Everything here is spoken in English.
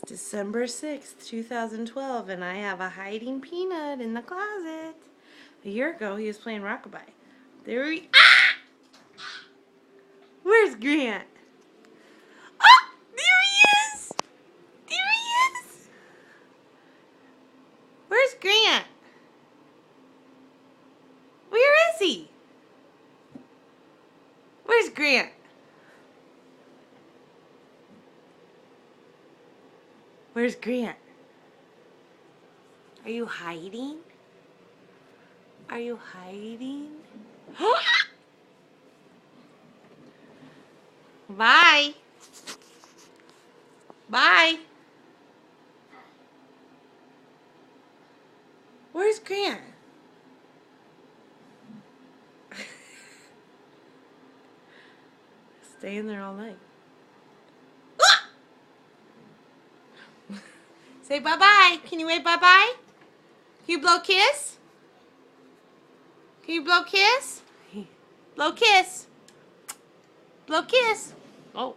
December 6th, 2012, and I have a hiding peanut in the closet. A year ago, he was playing rockabye. Where's Grant? Oh, there he is! There he is! Where's Grant? Where is he? Where's Grant? Where's Grant? Are you hiding? Are you hiding? Bye. Bye. Where's Grant? Stay in there all night. Say bye-bye. Can you wave bye-bye? Can you blow a kiss? Can you blow a kiss? Blow a kiss. Blow a kiss. Oh.